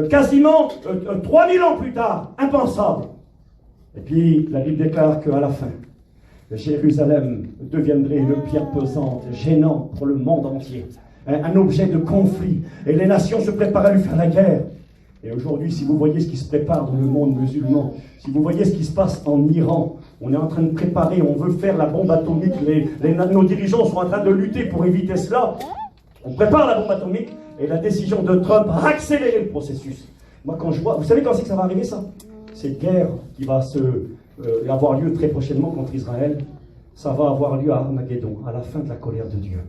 Quasiment 3000 ans plus tard. Impensable. Et puis, la Bible déclare qu'à la fin, Jérusalem deviendrait une pierre pesante, gênante pour le monde entier. Un objet de conflit. Et les nations se préparent à lui faire la guerre. Et aujourd'hui, si vous voyez ce qui se prépare dans le monde musulman, si vous voyez ce qui se passe en Iran, on est en train de préparer, on veut faire la bombe atomique, nos dirigeants sont en train de lutter pour éviter cela. On prépare la bombe atomique et la décision de Trump a accéléré le processus. Moi, quand je vois, vous savez quand c'est que ça va arriver ça? Cette guerre qui va avoir lieu très prochainement contre Israël, ça va avoir lieu à Armageddon, à la fin de la colère de Dieu.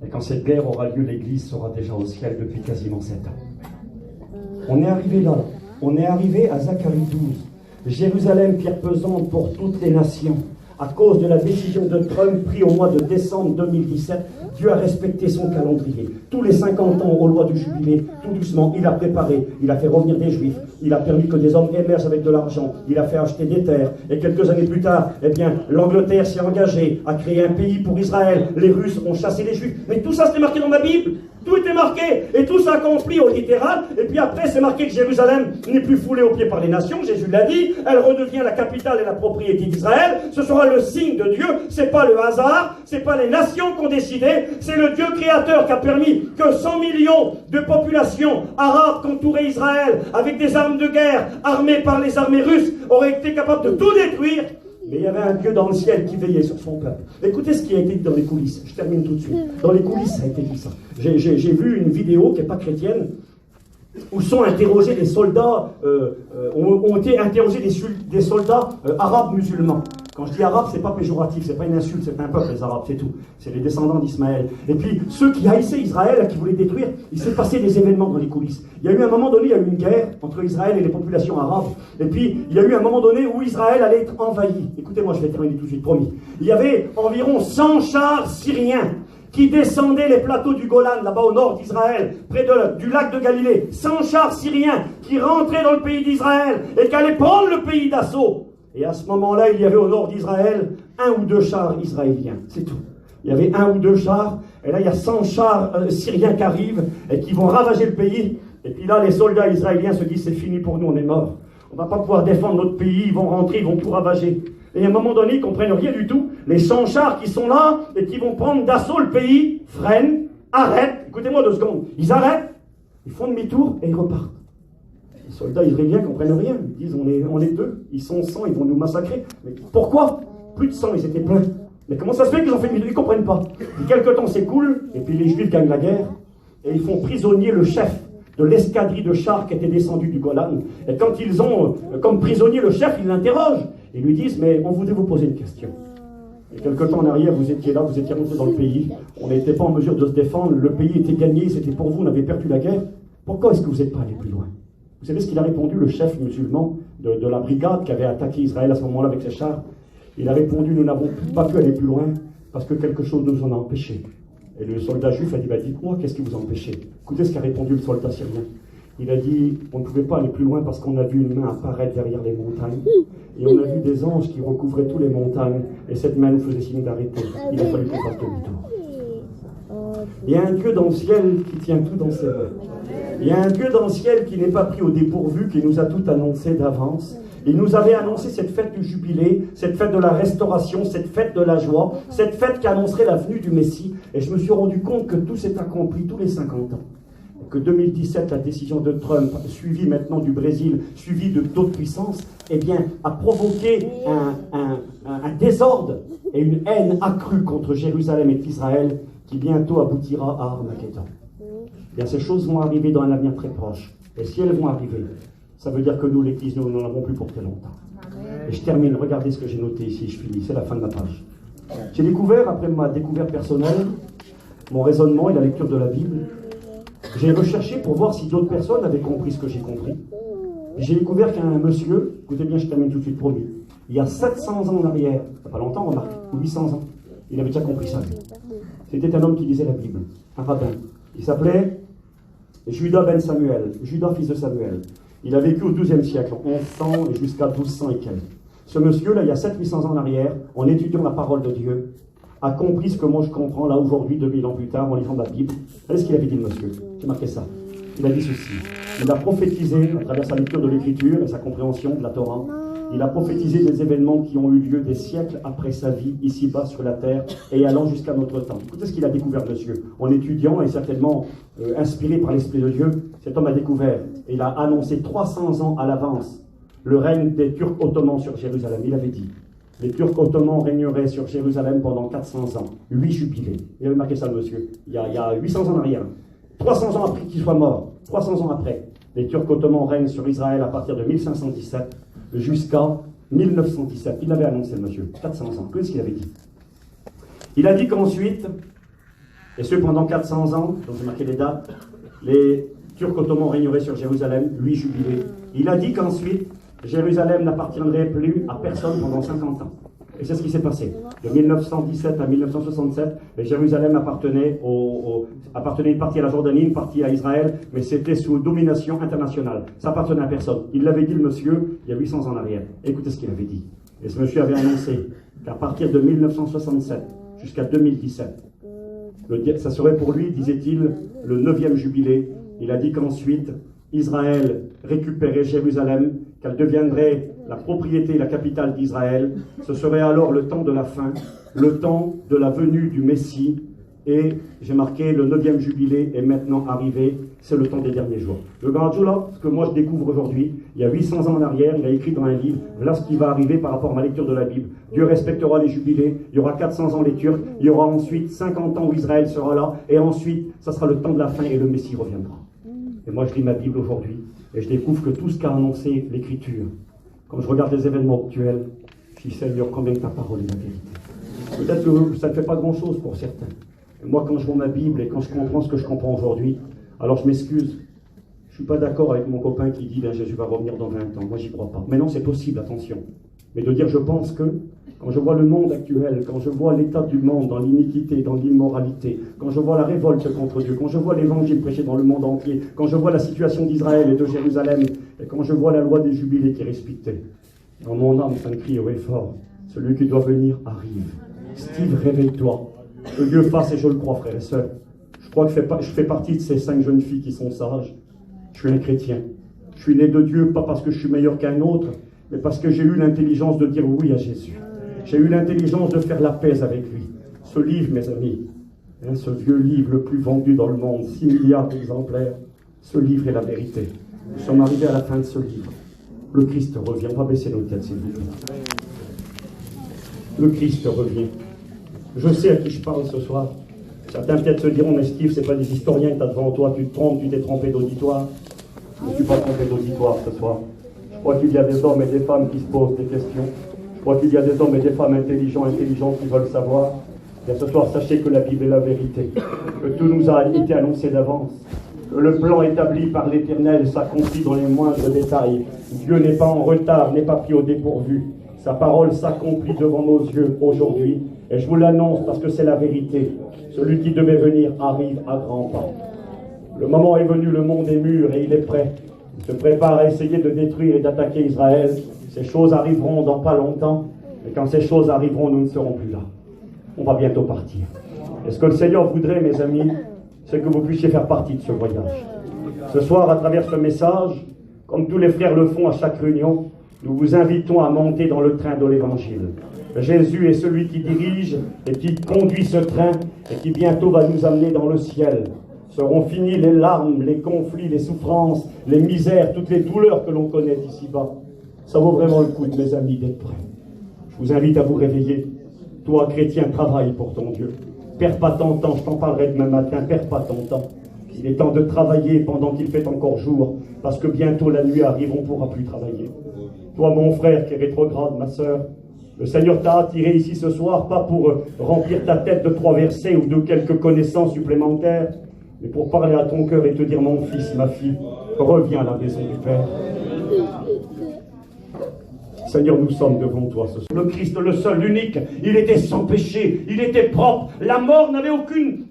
Et quand cette guerre aura lieu, l'Église sera déjà au ciel depuis quasiment 7 ans. On est arrivé là. On est arrivé à Zacharie 12. Jérusalem, pierre pesante pour toutes les nations. À cause de la décision de Trump prise au mois de décembre 2017, Dieu a respecté son calendrier. Tous les 50 ans aux lois du jubilé, tout doucement, il a préparé, il a fait revenir des Juifs, il a permis que des hommes émergent avec de l'argent, il a fait acheter des terres. Et quelques années plus tard, eh bien, l'Angleterre s'est engagée à créer un pays pour Israël. Les Russes ont chassé les Juifs. Mais tout ça, c'était marqué dans ma Bible. Tout était marqué, et tout s'accomplit au littéral, et puis après c'est marqué que Jérusalem n'est plus foulée aux pieds par les nations, Jésus l'a dit, elle redevient la capitale et la propriété d'Israël, ce sera le signe de Dieu, c'est pas le hasard, c'est pas les nations qui ont décidé, c'est le Dieu créateur qui a permis que 100 millions de populations arabes qui entouraient Israël, avec des armes de guerre, armées par les armées russes, auraient été capables de tout détruire. Mais il y avait un Dieu dans le ciel qui veillait sur son peuple. Écoutez ce qui a été dit dans les coulisses. Je termine tout de suite. Dans les coulisses, ça a été dit ça. J'ai vu une vidéo qui n'est pas chrétienne, où sont interrogés des soldats, ont été interrogés des soldats arabes musulmans. Quand je dis arabe, c'est pas péjoratif, c'est pas une insulte, c'est un peuple, les arabes, c'est tout. C'est les descendants d'Ismaël. Et puis, ceux qui haïssaient Israël, qui voulaient détruire, il s'est passé des événements dans les coulisses. Il y a eu un moment donné, il y a eu une guerre entre Israël et les populations arabes. Et puis, il y a eu un moment donné où Israël allait être envahi. Écoutez-moi, je vais terminer tout de suite, promis. Il y avait environ 100 chars syriens qui descendaient les plateaux du Golan, là-bas au nord d'Israël, près du lac de Galilée. 100 chars syriens qui rentraient dans le pays d'Israël et qui allaient prendre le pays d'assaut. Et à ce moment-là, il y avait au nord d'Israël 1 ou 2 chars israéliens. C'est tout. Il y avait 1 ou 2 chars. Et là, il y a 100 chars syriens qui arrivent et qui vont ravager le pays. Et puis là, les soldats israéliens se disent, c'est fini pour nous, on est morts. On ne va pas pouvoir défendre notre pays. Ils vont rentrer, ils vont tout ravager. Et à un moment donné, ils ne comprennent rien du tout. Les 100 chars qui sont là et qui vont prendre d'assaut le pays freinent, arrêtent. Écoutez-moi 2 secondes. Ils arrêtent, ils font demi-tour et ils repartent. Les soldats israéliens ne comprennent rien. Ils disent, on est 2, ils sont 100, ils vont nous massacrer. Mais pourquoi? Plus de 100, ils étaient pleins. Mais comment ça se fait qu'ils ont fait demi-tour? Ils ne comprennent pas. Puis quelque temps s'écoule, et puis les Juifs gagnent la guerre, et ils font prisonnier le chef de l'escadrille de chars qui était descendu du Golan. Et quand ils ont, comme prisonnier, le chef, ils l'interrogent. Ils lui disent, mais on voudrait vous poser une question. Et quelque temps en arrière, vous étiez là, vous étiez rentré dans le pays. On n'était pas en mesure de se défendre. Le pays était gagné, c'était pour vous, on avait perdu la guerre. Pourquoi est-ce que vous n'êtes pas allé plus loin? Vous savez ce qu'il a répondu, le chef musulman de la brigade qui avait attaqué Israël à ce moment-là avec ses chars? Il a répondu, nous n'avons pas pu aller plus loin parce que quelque chose nous en a empêché. Et le soldat juif a dit, bah, dites-moi, qu'est-ce qui vous a empêché? Écoutez ce qu'a répondu le soldat syrien. Il a dit, on ne pouvait pas aller plus loin parce qu'on a vu une main apparaître derrière les montagnes. Et on a vu des anges qui recouvraient toutes les montagnes. Et cette main nous faisait signe d'arrêter. Il a fallu qu'on fasse demi-tour. Il y a un Dieu dans le ciel qui tient tout dans ses mains. Il y a un Dieu dans le ciel qui n'est pas pris au dépourvu, qui nous a tout annoncé d'avance. Il nous avait annoncé cette fête du jubilé, cette fête de la restauration, cette fête de la joie, cette fête qui annoncerait la venue du Messie. Et je me suis rendu compte que tout s'est accompli tous les 50 ans. Que 2017, la décision de Trump, suivie maintenant du Brésil, suivie de d'autres puissances, eh bien, a provoqué un désordre et une haine accrue contre Jérusalem et Israël qui bientôt aboutira à Armageddon. Eh bien, ces choses vont arriver dans un avenir très proche. Et si elles vont arriver, ça veut dire que nous, l'Église, nous n'en avons plus pour très longtemps. Et je termine, regardez ce que j'ai noté ici, je finis, c'est la fin de la page. J'ai découvert, après ma découverte personnelle, mon raisonnement et la lecture de la Bible, j'ai recherché pour voir si d'autres personnes avaient compris ce que j'ai compris. J'ai découvert qu'un monsieur, écoutez bien, je termine tout de suite, promis, il y a 700 ans en arrière, il n'y a pas longtemps, remarquez, ou 800 ans, il avait déjà compris ça. C'était un homme qui lisait la Bible, un rabbin. Il s'appelait Judas ben Samuel, Judas fils de Samuel. Il a vécu au XIIe siècle, en 1100 et jusqu'à 1200 et quelques. Ce monsieur-là, il y a 700-800 ans en arrière, en étudiant la parole de Dieu, a compris ce que moi je comprends là aujourd'hui, 2000 ans plus tard, en lisant la Bible. Regardez ce qu'il avait dit, le monsieur. J'ai marqué ça. Il a dit ceci. Il a prophétisé, à travers sa lecture de l'Écriture et sa compréhension de la Torah, il a prophétisé des événements qui ont eu lieu des siècles après sa vie, ici-bas sur la terre, et allant jusqu'à notre temps. Écoutez ce qu'il a découvert, monsieur. En étudiant et certainement inspiré par l'Esprit de Dieu, cet homme a découvert, et il a annoncé 300 ans à l'avance, le règne des Turcs ottomans sur Jérusalem. Il avait dit, les Turcs ottomans régneraient sur Jérusalem pendant 400 ans, 8 jubilés. Il avait marqué ça, le monsieur, il y a 800 ans en arrière. 300 ans après qu'il soit mort, 300 ans après, les Turcs ottomans règnent sur Israël à partir de 1517 jusqu'à 1917. Il avait annoncé, le monsieur, 400 ans. Qu'est-ce qu'il avait dit? Il a dit qu'ensuite, et ce pendant 400 ans, donc j'ai marqué les dates, les Turcs ottomans régneraient sur Jérusalem, 8 jubilés. Il a dit qu'ensuite, Jérusalem n'appartiendrait plus à personne pendant 50 ans. Et c'est ce qui s'est passé. De 1917 à 1967, Jérusalem appartenait une partie à la Jordanie, une partie à Israël, mais c'était sous domination internationale. Ça appartenait à personne. Il l'avait dit, le monsieur, il y a 800 ans en arrière. Écoutez ce qu'il avait dit. Et ce monsieur avait annoncé qu'à partir de 1967 jusqu'à 2017, ça serait pour lui, disait-il, le 9e jubilé. Il a dit qu'ensuite, Israël récupérait Jérusalem, qu'elle deviendrait la propriété et la capitale d'Israël. Ce serait alors le temps de la fin, le temps de la venue du Messie. Et j'ai marqué le 9e jubilé est maintenant arrivé, c'est le temps des derniers jours. Le grand là, ce que moi je découvre aujourd'hui, il y a 800 ans en arrière, il a écrit dans un livre, voilà ce qui va arriver par rapport à ma lecture de la Bible. Dieu respectera les jubilés, il y aura 400 ans les Turcs, il y aura ensuite 50 ans où Israël sera là, et ensuite, ça sera le temps de la fin et le Messie reviendra. Et moi je lis ma Bible aujourd'hui, et je découvre que tout ce qu'a annoncé l'Écriture, quand je regarde les événements actuels, je dis Seigneur, combien ta parole est la vérité. Peut-être que ça ne fait pas grand-chose pour certains. Et moi, quand je vois ma Bible et quand je comprends ce que je comprends aujourd'hui, alors je m'excuse. Je ne suis pas d'accord avec mon copain qui dit Jésus va revenir dans 20 ans. Moi, j'y crois pas. Mais non, c'est possible, attention. Mais de dire je pense que, quand je vois le monde actuel, quand je vois l'état du monde dans l'iniquité, dans l'immoralité, quand je vois la révolte contre Dieu, quand je vois l'évangile prêché dans le monde entier, quand je vois la situation d'Israël et de Jérusalem, et quand je vois la loi des jubilés qui est respectée, dans mon âme, ça me crie au effort, celui qui doit venir arrive. Steve, réveille-toi. Que Dieu fasse, et je le crois, frères et sœurs. Je crois que je fais partie de ces 5 jeunes filles qui sont sages. Je suis un chrétien. Je suis né de Dieu, pas parce que je suis meilleur qu'un autre, mais parce que j'ai eu l'intelligence de dire oui à Jésus. J'ai eu l'intelligence de faire la paix avec lui. Ce livre, mes amis, ce vieux livre le plus vendu dans le monde, 6 milliards d'exemplaires, ce livre est la vérité. Nous sommes arrivés à la fin de ce livre. Le Christ revient. On va baisser nos têtes, s'il vous plaît. Le Christ revient. Je sais à qui je parle ce soir. Certains peut-être se diront, mais Steve, c'est pas des historiens que tu as devant toi, tu te trompes, tu t'es trompé d'auditoire. Je ne suis pas trompé d'auditoire ce soir. Je crois qu'il y a des hommes et des femmes qui se posent des questions. Je crois qu'il y a des hommes et des femmes intelligentes qui veulent savoir. Et ce soir, sachez que la Bible est la vérité, que tout nous a été annoncé d'avance, que le plan établi par l'Éternel s'accomplit dans les moindres détails. Dieu n'est pas en retard, n'est pas pris au dépourvu. Sa parole s'accomplit devant nos yeux aujourd'hui. Et je vous l'annonce parce que c'est la vérité. Celui qui devait venir arrive à grands pas. Le moment est venu, le monde est mûr et il est prêt. Il se prépare à essayer de détruire et d'attaquer Israël. Ces choses arriveront dans pas longtemps. Et quand ces choses arriveront, nous ne serons plus là. On va bientôt partir. Et ce que le Seigneur voudrait, mes amis, c'est que vous puissiez faire partie de ce voyage. Ce soir, à travers ce message, comme tous les frères le font à chaque réunion, nous vous invitons à monter dans le train de l'Évangile. Jésus est celui qui dirige et qui conduit ce train et qui bientôt va nous amener dans le ciel. Seront finis les larmes, les conflits, les souffrances, les misères, toutes les douleurs que l'on connaît ici-bas. Ça vaut vraiment le coup, mes amis, d'être prêts. Je vous invite à vous réveiller. Toi, chrétien, travaille pour ton Dieu. Perds pas ton temps, je t'en parlerai demain matin, perds pas ton temps. Il est temps de travailler pendant qu'il fait encore jour, parce que bientôt la nuit arrive, on ne pourra plus travailler. Toi, mon frère qui est rétrograde, ma sœur, le Seigneur t'a attiré ici ce soir, pas pour remplir ta tête de 3 versets ou de quelques connaissances supplémentaires, mais pour parler à ton cœur et te dire, mon fils, ma fille, reviens à la maison du Père. Seigneur, nous sommes devant toi ce soir. Le Christ, le seul, l'unique, il était sans péché, il était propre. La mort n'avait aucune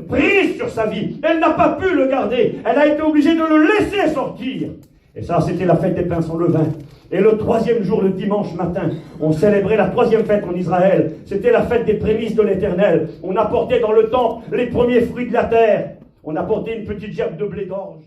prise sur sa vie. Elle n'a pas pu le garder. Elle a été obligée de le laisser sortir. Et ça, c'était la fête des pains sans levain. Et le 3e jour, le dimanche matin, on célébrait la 3e fête en Israël. C'était la fête des prémices de l'Éternel. On apportait dans le temple les premiers fruits de la terre. On apportait une petite gerbe de blé d'orge.